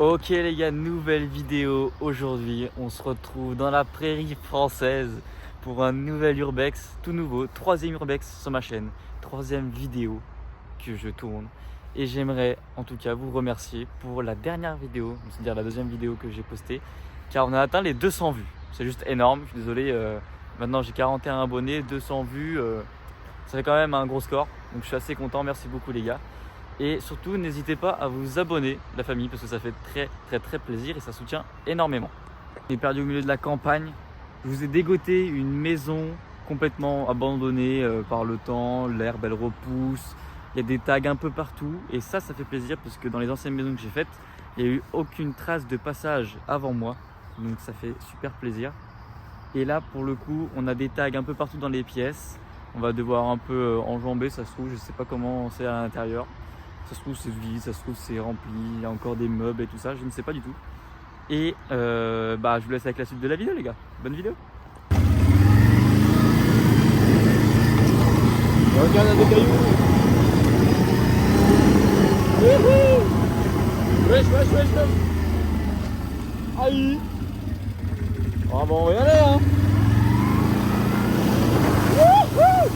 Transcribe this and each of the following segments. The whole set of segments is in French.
Ok les gars, nouvelle vidéo aujourd'hui. On se retrouve dans la prairie française pour un nouvel urbex, tout nouveau, troisième urbex sur ma chaîne, troisième vidéo que je tourne. Et j'aimerais en tout cas vous remercier pour la dernière vidéo, c'est-à-dire la deuxième vidéo que j'ai postée, car on a atteint les 200 vues. C'est juste énorme, je suis désolé, maintenant j'ai 41 abonnés, 200 vues, ça fait quand même un gros score. Donc je suis assez content, merci beaucoup les gars. Et surtout, n'hésitez pas à vous abonner, la famille, parce que ça fait très plaisir et ça soutient énormément. On est perdu au milieu de la campagne. Je vous ai dégoté une maison complètement abandonnée par le temps. L'herbe, elle repousse. Il y a des tags un peu partout. Et ça fait plaisir parce que dans les anciennes maisons que j'ai faites, il n'y a eu aucune trace de passage avant moi. Donc ça fait super plaisir. Et là, pour le coup, on a des tags un peu partout dans les pièces. On va devoir un peu enjamber, ça se trouve, je ne sais pas comment c'est à l'intérieur. Ça se trouve c'est vide, ça se trouve c'est rempli, il y a encore des meubles et tout ça, je ne sais pas du tout. Et je vous laisse avec la suite de la vidéo les gars. Bonne vidéo. Regarde des cailloux. Wouhou. Wesh. Aïe. Ah bon, on va y aller hein. Wouhou.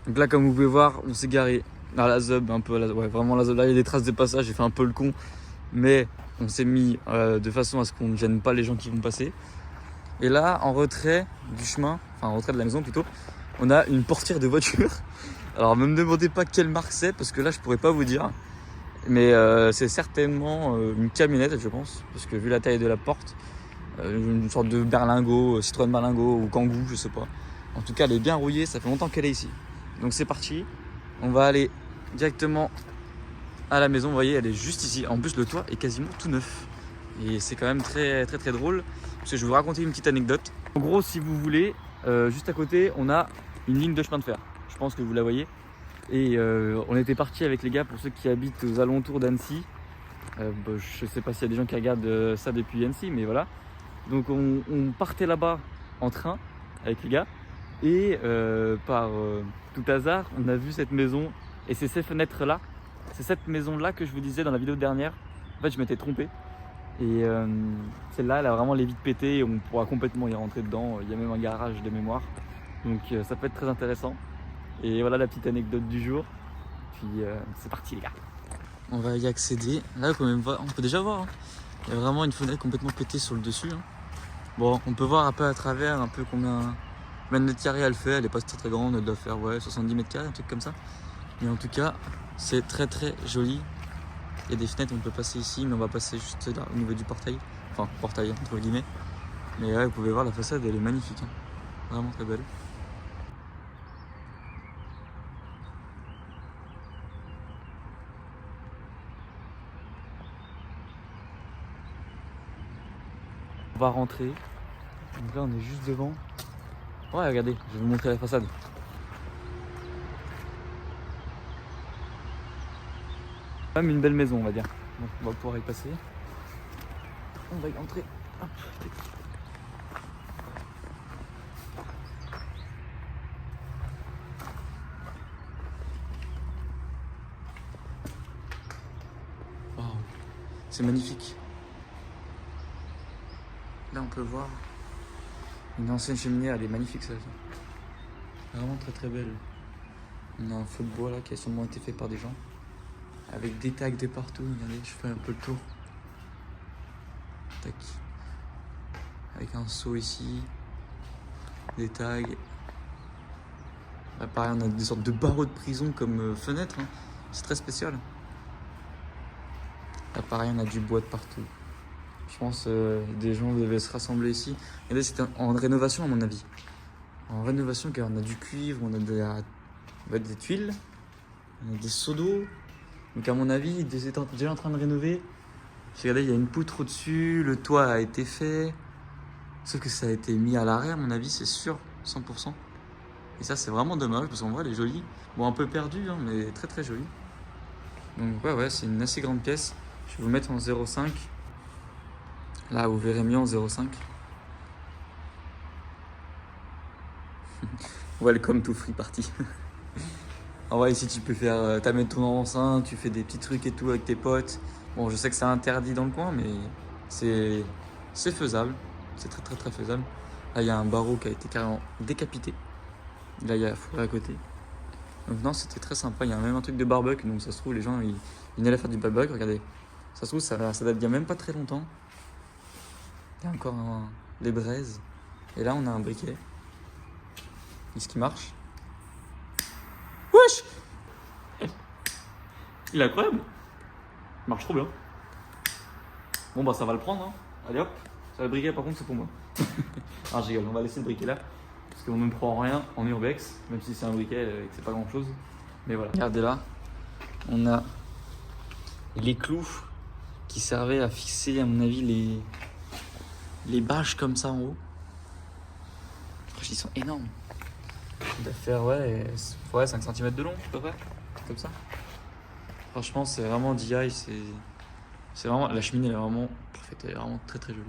Donc là comme vous pouvez voir, on s'est garé dans la ZUB, un peu ouais, vraiment la ZUB. Là il y a des traces de passage, j'ai fait un peu le con. Mais on s'est mis de façon à ce qu'on ne gêne pas les gens qui vont passer. Et là en retrait du chemin, enfin en retrait de la maison plutôt, on a une portière de voiture. Alors ne me demandez pas quelle marque c'est parce que là je pourrais pas vous dire. Mais c'est certainement une camionnette je pense. Parce que vu la taille de la porte, une sorte de berlingot, Citroën berlingot ou Kangoo, je sais pas. En tout cas elle est bien rouillée, ça fait longtemps qu'elle est ici. Donc c'est parti, on va aller directement à la maison, vous voyez elle est juste ici. En plus le toit est quasiment tout neuf. Et c'est quand même très drôle. Parce que je vais vous raconter une petite anecdote. En gros si vous voulez, juste à côté on a une ligne de chemin de fer. Je pense que vous la voyez. Et on était parti avec les gars, pour ceux qui habitent aux alentours d'Annecy. Je sais pas s'il y a des gens qui regardent ça depuis Annecy, mais voilà. Donc on partait là-bas en train avec les gars. Et par tout hasard, on a vu cette maison. Et c'est ces fenêtres-là, c'est cette maison-là que je vous disais dans la vidéo dernière. En fait, je m'étais trompé. Et celle-là, elle a vraiment les vitres pétées et on pourra complètement y rentrer dedans. Il y a même un garage de mémoire. Donc ça peut être très intéressant. Et voilà la petite anecdote du jour. Puis c'est parti les gars. On va y accéder. Là, on peut déjà voir. Hein. Il y a vraiment une fenêtre complètement pétée sur le dessus. Hein. Bon, on peut voir un peu à travers, un peu combien de mètres carrés elle fait. Elle est pas très grande, elle doit faire 70 mètres carrés, un truc comme ça. Mais en tout cas, c'est très joli. Il y a des fenêtres, on peut passer ici, mais on va passer juste là, au niveau du portail. Enfin, portail entre guillemets. Mais là, vous pouvez voir la façade, elle est magnifique. Hein. Vraiment très belle. On va rentrer. Donc là, on est juste devant. Ouais, regardez, je vais vous montrer la façade. Même une belle maison, on va dire. Donc on va pouvoir y passer. On va y entrer. Hop. Wow. C'est magnifique. Là, on peut voir une ancienne cheminée, elle est magnifique celle-là. Vraiment très belle. On a un feu de bois là qui a sûrement été fait par des gens. Avec des tags de partout, regardez, je fais un peu le tour. Tac. Avec un seau ici, des tags. Là, pareil, on a des sortes de barreaux de prison comme fenêtres. Hein. C'est très spécial. Là, pareil, on a du bois de partout. Je pense des gens devaient se rassembler ici. Et là, c'était en rénovation, à mon avis. En rénovation, car on a du cuivre, on a des tuiles, on a des seaux d'eau. Donc, à mon avis, ils étaient déjà en train de rénover. Regardez, il y a une poutre au-dessus, le toit a été fait. Sauf que ça a été mis à l'arrêt, à mon avis, c'est sûr, 100%. Et ça, c'est vraiment dommage, parce qu'en vrai, elle est jolie. Bon, un peu perdue, hein, mais très très jolie. Donc, ouais, c'est une assez grande pièce. Je vais vous mettre en 0,5. Là, vous verrez mieux en 0,5. Welcome to Free Party. En vrai, ici, tu peux faire. T'amènes ton enceinte, tu fais des petits trucs et tout avec tes potes. Bon, je sais que c'est interdit dans le coin, mais c'est faisable. C'est très très très faisable. Là, il y a un barreau qui a été carrément décapité. Là, il y a la forêt à côté. Donc, non, c'était très sympa. Il y a même un truc de barbecue. Donc, ça se trouve, les gens, ils allaient faire du barbecue. Regardez. Ça se trouve, ça date d'il y a même pas très longtemps. Il y a encore les braises. Et là, on a un briquet. Est-ce qu'il marche? Wesh! Il est incroyable. Il marche trop bien. Bon, bah, ça va le prendre. Hein. Allez hop. Ça, le briquet, par contre, c'est pour moi. Ah, je rigole. On va laisser le briquet là. Parce qu'on ne prend rien en urbex. Même si c'est un briquet et que c'est pas grand chose. Mais voilà. Regardez là. On a les clous qui servaient à fixer, à mon avis, les bâches comme ça en haut. Ils sont énormes. Il doit faire 5 cm de long, à peu près. Comme ça. Franchement, c'est vraiment DI. C'est vraiment. La cheminée, elle est vraiment parfaite. Elle est vraiment très très jolie.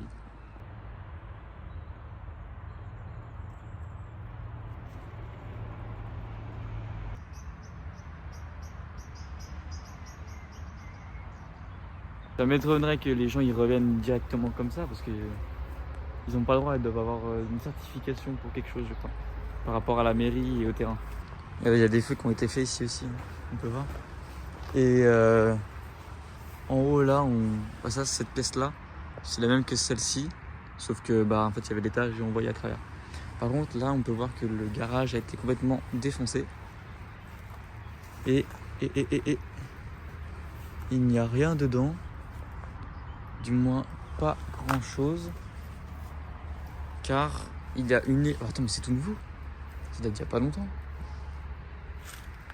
Ça m'étonnerait que les gens ils reviennent directement comme ça parce que ils n'ont pas le droit, ils doivent avoir une certification pour quelque chose, je crois, par rapport à la mairie et au terrain. Il y a des feux qui ont été faits ici aussi, on peut voir. Et en haut là, cette pièce là, c'est la même que celle-ci, sauf que en fait il y avait l'étage et on voyait à travers. Par contre là, on peut voir que le garage a été complètement défoncé et il n'y a rien dedans. Du moins pas grand chose, car il y a une... Oh, attends, mais c'est tout nouveau. Ça date d'il y a pas longtemps.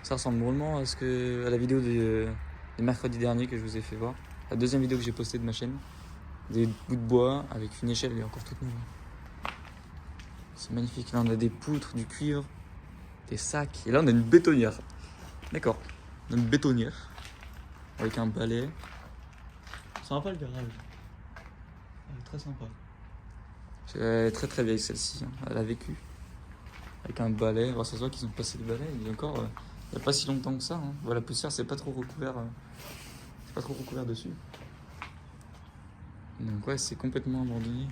Ça ressemble drôlement à la vidéo de mercredi dernier que je vous ai fait voir. La deuxième vidéo que j'ai postée de ma chaîne. Des bouts de bois avec une échelle, elle est encore toute nouvelle. C'est magnifique. Là on a des poutres, du cuivre, des sacs. Et là on a une bétonnière. D'accord. On a une bétonnière avec un balai. Sympa le garage. Elle est très sympa. Elle est très très vieille celle-ci. Hein. Elle a vécu. Avec un balai. Alors, ça se voit qu'ils ont passé le balai. Il y a encore. Il n'y a pas si longtemps que ça. Hein. Voilà, la poussière, c'est pas trop recouvert. C'est pas trop recouvert dessus. Donc ouais, c'est complètement abandonné.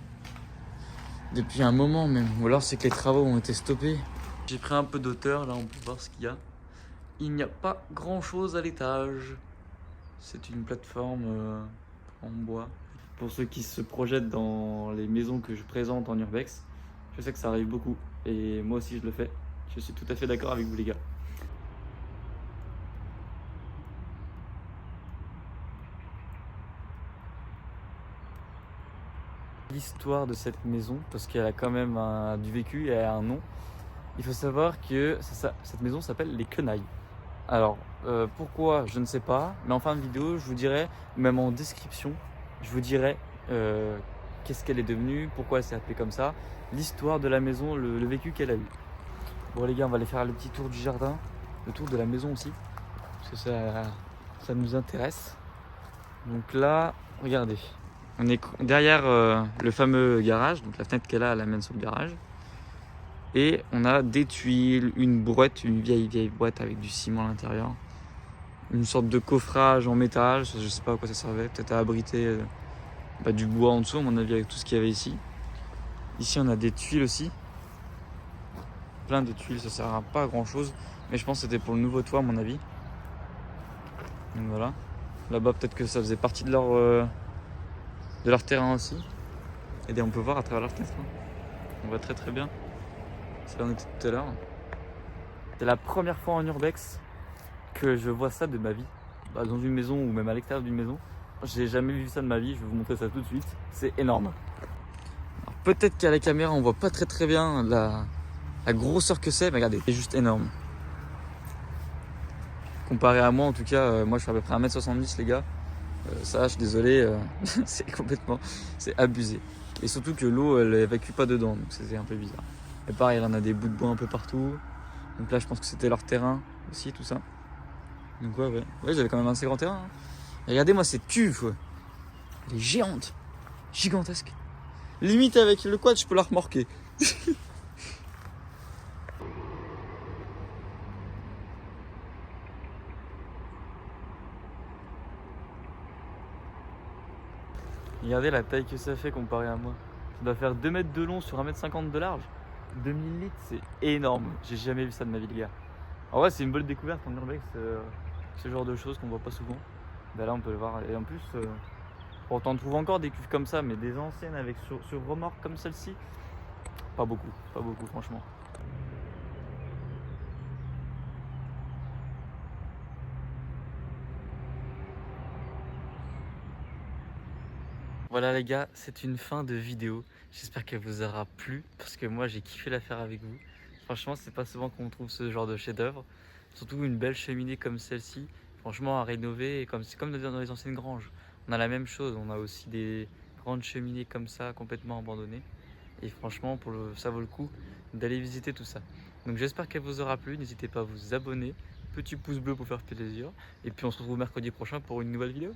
Depuis un moment même. Ou alors c'est que les travaux ont été stoppés. J'ai pris un peu d'auteur. Là, on peut voir ce qu'il y a. Il n'y a pas grand chose à l'étage. C'est une plateforme en bois. Pour ceux qui se projettent dans les maisons que je présente en urbex, je sais que ça arrive beaucoup. Et moi aussi je le fais. Je suis tout à fait d'accord avec vous les gars. L'histoire de cette maison, parce qu'elle a quand même du vécu et elle a un nom. Il faut savoir que cette maison s'appelle les Quenailles. Alors, pourquoi, je ne sais pas, mais en fin de vidéo, je vous dirai, même en description, je vous dirai qu'est-ce qu'elle est devenue, pourquoi elle s'est appelée comme ça, l'histoire de la maison, le vécu qu'elle a eu. Bon les gars, on va aller faire le petit tour du jardin, le tour de la maison aussi, parce que ça nous intéresse. Donc là, regardez, on est derrière le fameux garage, donc la fenêtre qu'elle a, elle amène sur le garage. Et on a des tuiles, une brouette, une vieille boîte avec du ciment à l'intérieur. Une sorte de coffrage en métal, je sais pas à quoi ça servait, peut-être à abriter du bois en dessous à mon avis avec tout ce qu'il y avait ici. Ici on a des tuiles aussi. Plein de tuiles, ça sert à pas grand chose. Mais je pense que c'était pour le nouveau toit à mon avis. Donc voilà. Là-bas peut-être que ça faisait partie de leur terrain aussi. Et on peut voir à travers leur fenêtre. On voit très très bien. c'est là où on était tout à l'heure. C'est la première fois en urbex que je vois ça de ma vie. Bah, dans une maison ou même à l'extérieur d'une maison. J'ai jamais vu ça de ma vie, je vais vous montrer ça tout de suite. C'est énorme. Alors, peut-être qu'à la caméra on voit pas très bien la grosseur que c'est, mais regardez, c'est juste énorme. Comparé à moi en tout cas, moi je fais à peu près 1m70 les gars. Ça, je suis désolé, c'est abusé. Et surtout que l'eau, elle évacue pas dedans, donc c'est un peu bizarre. Et pareil, il y en a des bouts de bois un peu partout. Donc là, je pense que c'était leur terrain aussi, tout ça. Donc ouais, j'avais quand même un assez grand terrain. Hein. Et regardez-moi cette cuve, ouais. Elle est géante, gigantesque. Limite avec le quad, je peux la remorquer. Regardez la taille que ça fait comparé à moi. Ça doit faire 2 mètres de long sur 1m50 de large. 2000 litres, c'est énorme. J'ai jamais vu ça de ma vie, les gars. En vrai, c'est une bonne découverte en urbex, ce genre de choses qu'on voit pas souvent. Ben là, on peut le voir. Et en plus, on trouve encore des cuves comme ça, mais des anciennes avec sur remorque comme celle-ci, pas beaucoup, franchement. Voilà les gars, c'est une fin de vidéo. J'espère qu'elle vous aura plu parce que moi j'ai kiffé la faire avec vous. Franchement, c'est pas souvent qu'on trouve ce genre de chef-d'œuvre, surtout une belle cheminée comme celle-ci. Franchement, à rénover, c'est comme dans les anciennes granges. On a la même chose, on a aussi des grandes cheminées comme ça, complètement abandonnées. Et franchement, ça vaut le coup d'aller visiter tout ça. Donc j'espère qu'elle vous aura plu. N'hésitez pas à vous abonner, petit pouce bleu pour faire plaisir. Et puis on se retrouve mercredi prochain pour une nouvelle vidéo.